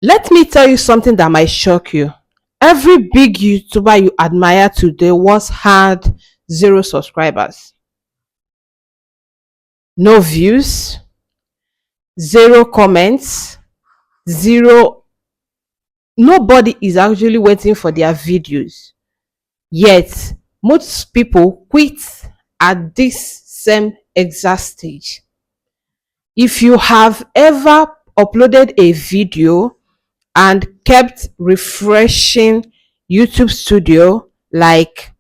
Let me tell you something that might shock you. Every big YouTuber you admire today once had zero subscribers, no views, zero comments, zero. Nobody is actually waiting for their videos. Yet, most people quit at this same exact stage. If you have ever uploaded a video and kept refreshing YouTube Studio, like,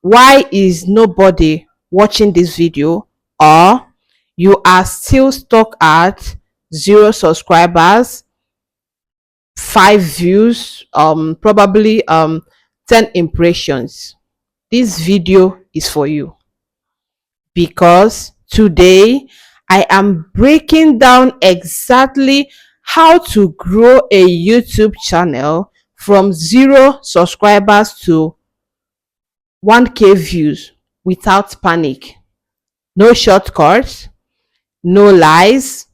why is nobody watching this video? Or you are still stuck at zero subscribers, five views, probably 10 impressions. This video is for you, because today I am breaking down exactly how to grow a YouTube channel from zero subscribers to 1K views without panic. No shortcuts, no lies,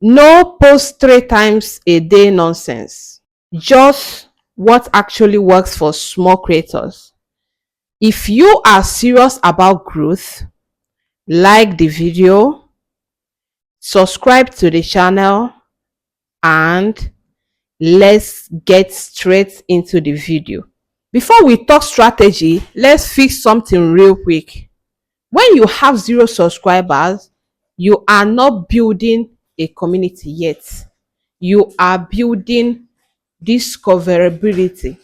no post 3 times a day nonsense. Just what actually works for small creators. If you are serious about growth, like the video, subscribe to the channel, and let's get straight into the video. Before we talk strategy, let's fix something real quick. When you have zero subscribers, you are not building a community yet. You are building discoverability.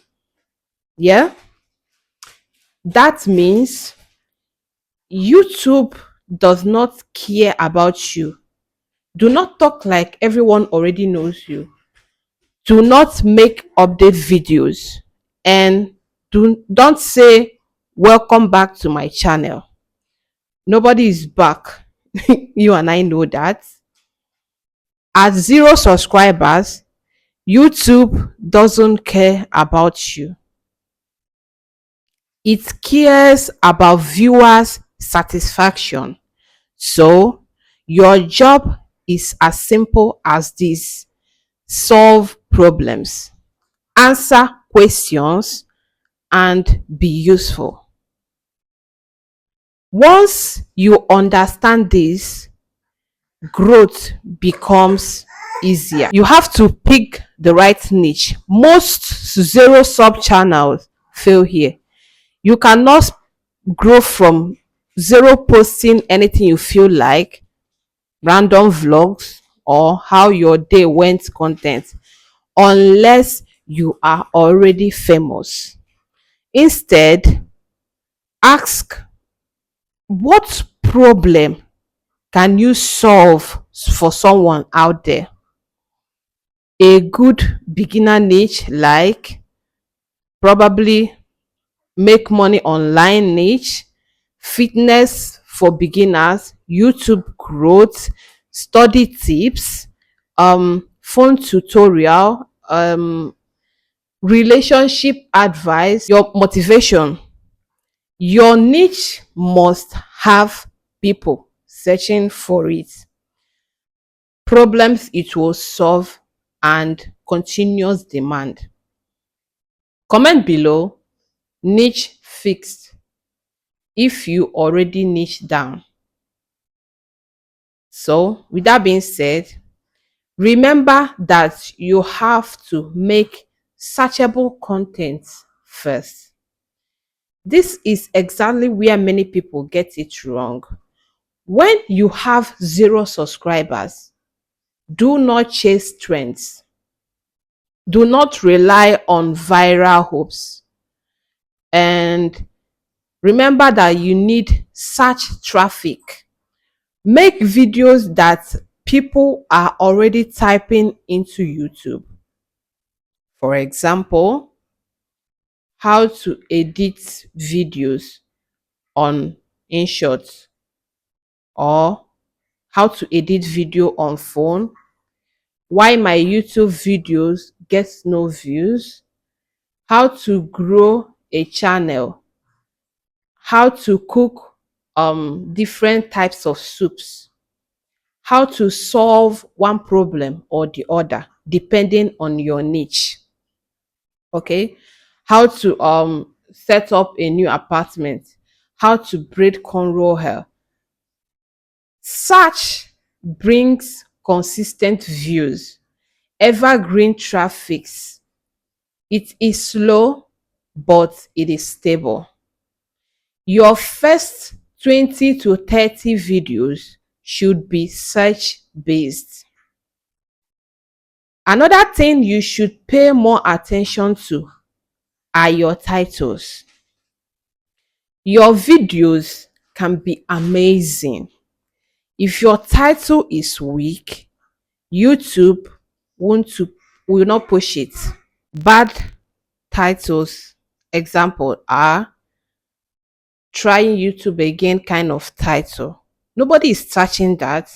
Yeah? That means YouTube does not care about you. Do not talk like everyone already knows you. Do not make update videos, and don't say welcome back to my channel. Nobody is back. You and I know that. At zero subscribers, YouTube doesn't care about you. It cares about viewers' satisfaction. So, your job is as simple as this: solve problems, answer questions, and be useful. Once you understand this, growth becomes easier. You have to pick the right niche. Most zero sub channels fail here. You cannot grow from zero posting anything you feel like, random vlogs, or how your day went content, unless you are already famous. Instead, ask, what problem can you solve for someone out there? A good beginner niche, like probably make money online niche, fitness for beginners, YouTube growth, study tips, phone tutorial, relationship advice, your motivation. Your niche must have people searching for it, problems it will solve, and continuous demand. Comment below niche fixed if you already niche down. So, with that being said, remember that you have to make searchable content first. This is exactly where many people get it wrong. When you have zero subscribers, do not chase trends. Do not rely on viral hopes. And remember that you need search traffic. Make videos that people are already typing into YouTube. For example, how to edit videos on InShot, or how to edit video on phone, why my YouTube videos get no views, how to grow a channel, how to cook different types of soups, how to solve one problem or the other. depending on your niche. Okay, how to set up a new apartment, how to braid cornrow hair. Search brings consistent views, evergreen traffics. It is slow, but it is stable. Your first 20 to 30 videos should be search based. Another thing you should pay more attention to are your titles. Your videos can be amazing. If your title is weak, YouTube won't to, will not push it. Bad titles, example, are trying YouTube again kind of title. Nobody is searching that.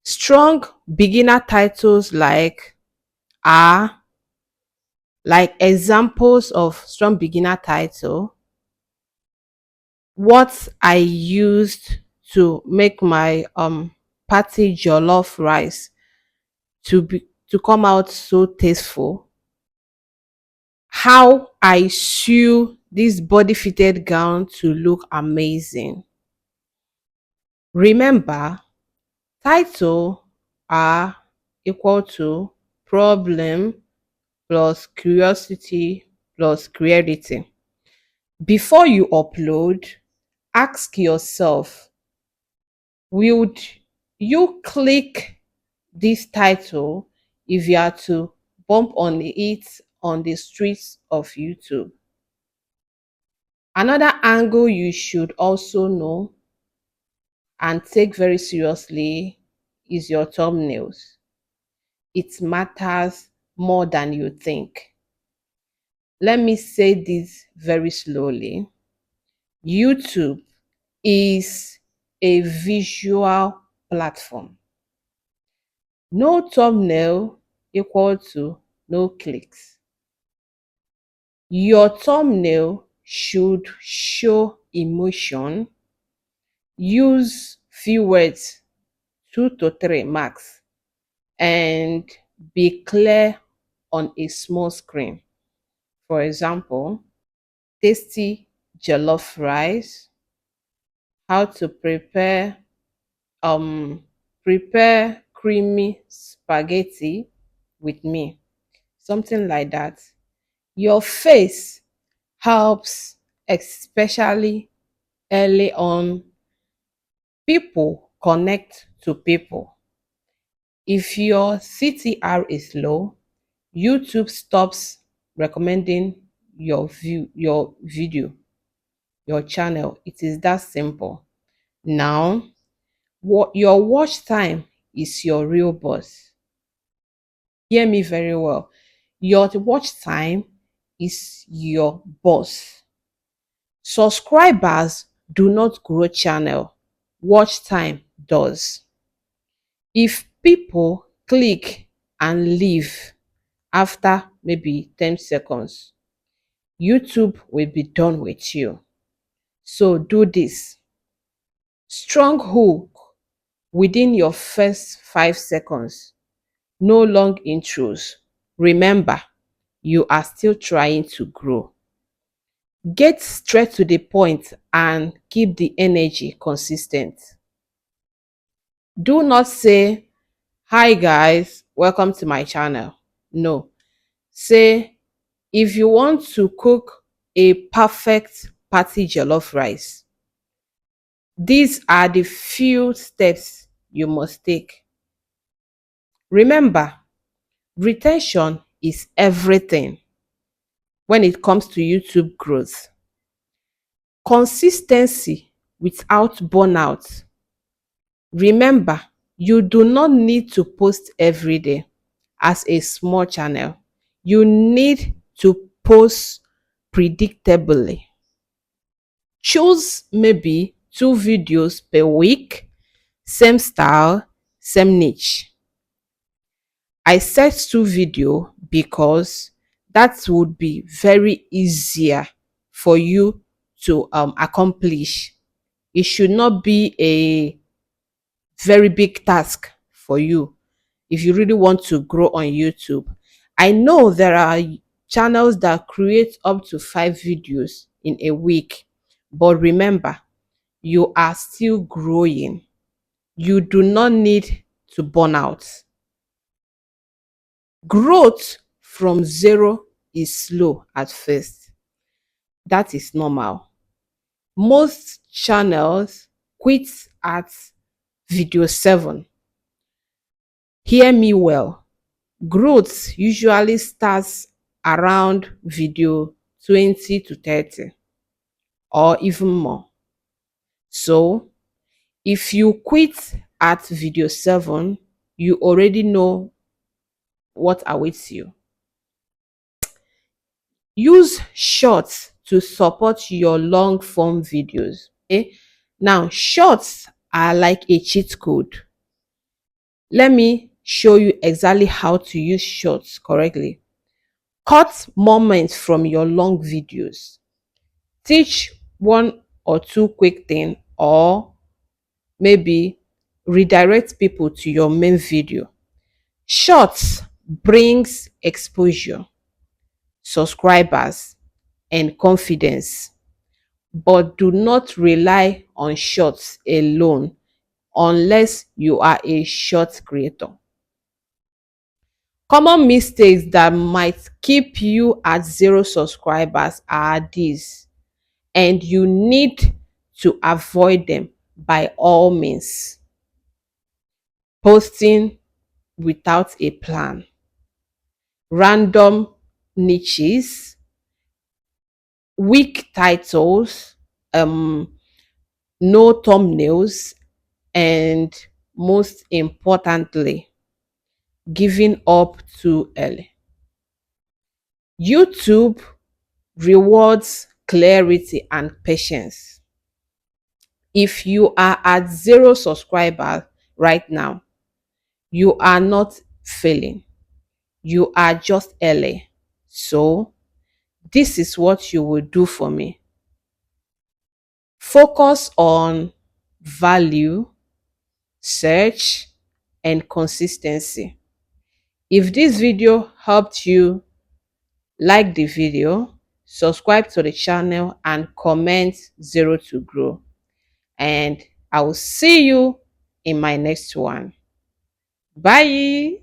Strong beginner titles are like examples of strong beginner title. What I used to make my party jollof rice to come out so tasteful. How I sew this body fitted gown to look amazing. Remember, title are equal to problem plus curiosity plus creativity. Before you upload, ask yourself, would you click this title if you are to bump on it on the streets of YouTube? Another angle you should also know and take very seriously is your thumbnails. It matters more than you think. Let me say this very slowly. YouTube is a visual platform. No thumbnail equal to no clicks. Your thumbnail should show emotion, use few words, 2 to 3 max, and be clear on a small screen. For example, tasty jollof rice, how to um prepare creamy spaghetti with me, something like that. Your face helps, especially early on. People connect to people. If your CTR is low, YouTube stops recommending your video, your channel. It is that simple. Now, what your watch time is your real boss. Hear me very well. Your watch time is your boss. Subscribers do not grow channel. Watch time does. If people click and leave after maybe 10 seconds, YouTube will be done with you. So do this. Strong hook within your first 5 seconds. No long intros. Remember, you are still trying to grow. Get straight to the point and keep the energy consistent. Do not say, "Hi guys, welcome to my channel." No. Say, "If you want to cook a perfect party jollof rice, these are the few steps you must take." Remember, retention is everything when it comes to YouTube growth. Consistency without burnout. Remember, you do not need to post every day as a small channel. You need to post predictably. Choose maybe 2 videos per week, same style, same niche. I set 2 video because that would be very easier for you to accomplish. It should not be a very big task for you. if you really want to grow on YouTube. I know there are channels that create up to 5 videos in a week, but remember, you are still growing. You do not need to burn out. Growth from zero is slow at first. That is normal. Most channels quit at video 7. Hear me well. Growth usually starts around video 20 to 30 or even more. So, if you quit at video 7, you already know what awaits you. Use shorts to support your long form videos. Okay? Now, shorts are like a cheat code. Let me show you exactly how to use shorts correctly. Cut moments from your long videos. Teach one or two quick things, or maybe redirect people to your main video. Shorts brings exposure, subscribers, and confidence, but do not rely on shorts alone unless you are a short creator. Common mistakes that might keep you at 0 subscribers are these, and you need to avoid them by all means. Posting without a plan, random niches, weak titles, no thumbnails, and most importantly, giving up too early. YouTube rewards clarity and patience. If you are at 0 subscribers right now, you are not failing. You are just early. So, this is what you will do for me. Focus on value, search, and consistency. If this video helped you, like the video, subscribe to the channel, and comment 0 to grow. And I will see you in my next one. Bye.